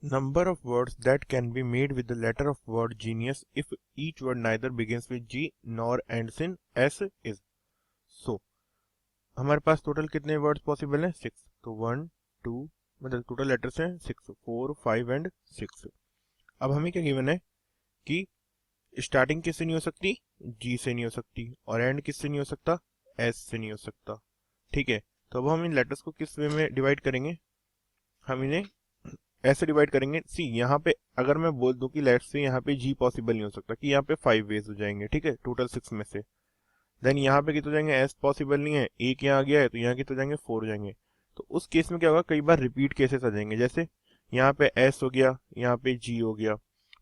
Number of words that can be made with the letter of word genius if each word neither begins with G nor ends in S is. So, हमारे पास total कितने words possible हैं? 6. तो 1 2 मतलब total letters हैं 6, 4 5 and 6. अब हमें क्या given है कि स्टार्टिंग किससे नहीं हो सकती? G से नहीं हो सकती, और एंड किससे नहीं हो सकता? S से नहीं हो सकता. ठीक है, तो अब हम इन लेटर्स को किस वे में डिवाइड करेंगे? हम इन्हें ऐसे डिवाइड करेंगे. सी यहाँ पे अगर मैं बोल दूं कि लेट्स से यहाँ पे G पॉसिबल नहीं हो सकता, कि यहाँ पे 5 वेज हो जाएंगे. ठीक है, टोटल 6 में से. देन यहाँ पे कितने हो जाएंगे? S पॉसिबल नहीं है, एक यहाँ आ गया है, तो यहाँ कितने हो जाएंगे? 4 हो जाएंगे. तो उस केस में क्या होगा? कई बार रिपीट केसेस आ जाएंगे. जैसे यहाँ पे S हो गया, यहाँ पे G हो गया,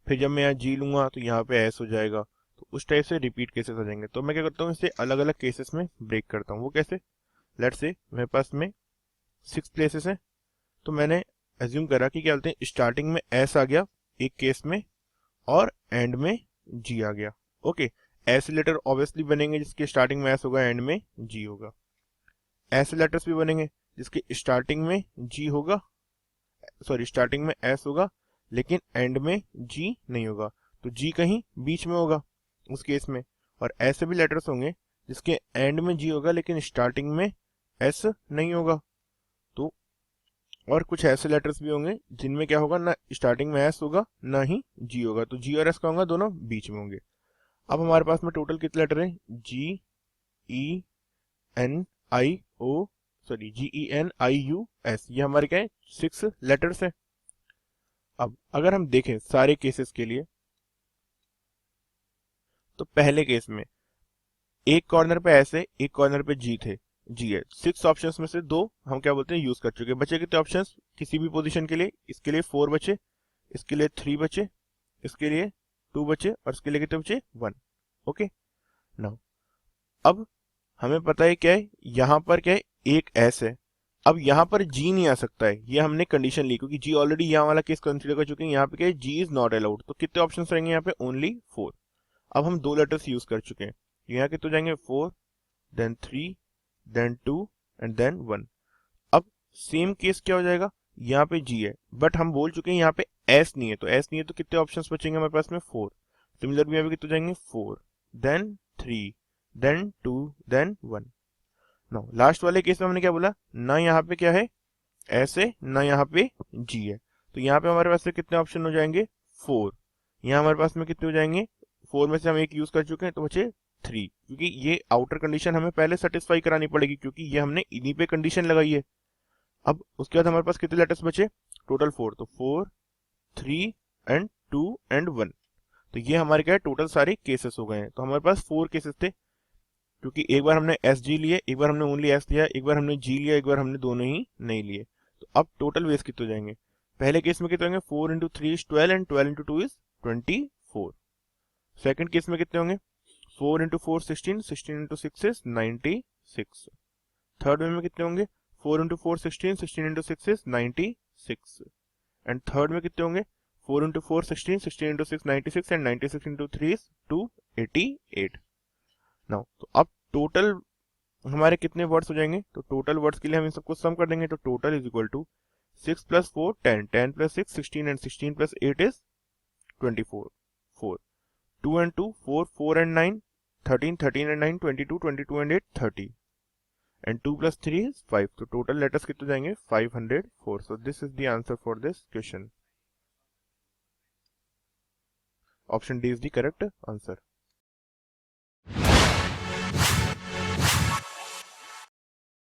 फिर जब मैं यहाँ G लूंगा तो यहाँ पे S हो जाएगा. तो उस टाइप से रिपीट केसेस आ जाएंगे. तो मैं क्या करता हूँ, इसे अलग अलग केसेस में ब्रेक करता हूँ. वो कैसे? लेट्स से मेरे पास में 6 प्लेसेस हैं, तो मैंने एज्यूम करा कि क्या बोलते हैं, स्टार्टिंग में S आ गया एक केस में, और एंड में G आ गया. ओके, ऐसे लेटर ऑब्वियसली बनेंगे जिसके स्टार्टिंग में S होगा, एंड में G होगा. ऐसे लेटर्स भी बनेंगे जिसके स्टार्टिंग में G होगा, सॉरी स्टार्टिंग में S होगा लेकिन एंड में G नहीं होगा, तो G कहीं बीच में होगा उस केस में. और ऐसे भी लेटर्स होंगे जिसके एंड में G होगा लेकिन स्टार्टिंग में S नहीं होगा. तो और कुछ ऐसे लेटर्स भी होंगे जिनमें क्या होगा, ना स्टार्टिंग में S होगा ना ही G होगा, तो G और S का होगा, दोनों बीच में होंगे. अब हमारे पास में टोटल कितने लेटर हैं? GENIUS, ये हमारे क्या है? 6 लेटर्स हैं. अब अगर हम देखें सारे केसेस के लिए, तो पहले केस में एक कॉर्नर पे S है, एक कॉर्नर पे G थे, G है. 6 ऑप्शंस में से 2 हम क्या बोलते हैं, यूज कर चुके. बचे कितने ऑप्शंस किसी भी पोजीशन के लिए? इसके लिए 4 बचे, इसके लिए 3 बचे, इसके लिए 2 बचे, और इसके लिए कितने बचे? 1. ओके, नाउ अब हमें पता है क्या है, यहाँ पर क्या है, एक S है. अब यहाँ पर G नहीं आ सकता है, ये हमने कंडीशन ली क्योंकि G ऑलरेडी यहाँ वाला केस कंसीडर कर चुके हैं. यहाँ पे क्या है, G इज नॉट अलाउड. तो कितने ऑप्शंस रहेंगे यहाँ पे? ओनली 4. अब हम 2 लेटर्स यूज कर चुके हैं, यहाँ कितने जाएंगे? 4, देन 3, देन 2 एंड देन 1. अब सेम केस क्या हो जाएगा, यहाँ पे G है बट हम बोल चुके हैं यहाँ पे S नहीं है, तो S नहीं है तो कितने ऑप्शंस बचेंगे हमारे पास में? 4. सिमिलर भी यहाँ पे कितने जाएंगे? 4, then 3, then 2, then 1. No, last वाले केस में हमने क्या बोला, ना यहाँ पे क्या है? S है, ना यहाँ पे G है, तो यहाँ पे हमारे पास से कितने ऑप्शन हो जाएंगे? 4. यहाँ हमारे पास में कितने हो जाएंगे? 4 में से हम एक यूज कर चुके हैं, तो बचे 3, क्योंकि ये आउटर कंडीशन हमें पहले सेटिस्फाई करानी पड़ेगी क्योंकि ये हमने इन्हीं पे कंडीशन लगाई है. अब उसके बाद हमारे पास कितने लेटर्स बचे? टोटल 4, तो 4, 3 एंड 2 एंड 1. तो ये हमारे क्या है, टोटल सारे केसेस हो गए हैं. तो हमारे पास 4 केसेस थे, क्योंकि एक बार हमने SG लिए, एक बार हमने ओनली S लिया, एक बार हमने G लिया, एक बार हमने दोनों ही नहीं लिए. तो अब टोटल वेज कितने हो जाएंगे? पहले केस में कितने होंगे? 4 into 3 is 12 and 12 into 2 is 24. Second case में कितने होंगे? 4 इंटू 4 16, 16 इंटू 6 इज 96. थर्ड में कितने होंगे? 4 into 4 16, 16 into 6 is 96. And third में कितने होंगे? 4 into 4 16, 16 into 6 96 and 96 into 3 is 288. Now तो अब टोटल हमारे कितने वर्ड्स हो जाएंगे? तो टोटल वर्ड्स के लिए हम इन सबको सम कर देंगे, तो total is equal to 6 plus 4 10, 10 plus 6 16 and 16 plus 8 is 24. 4, 2 and 2 4, 4 and 9 13, 13 and 9 22, 22 and 8 30, and 2 plus 3 is 5. तो टोटल लेटर्स कितने जाएंगे? 504. So this is the answer for this question. Option D is the correct answer.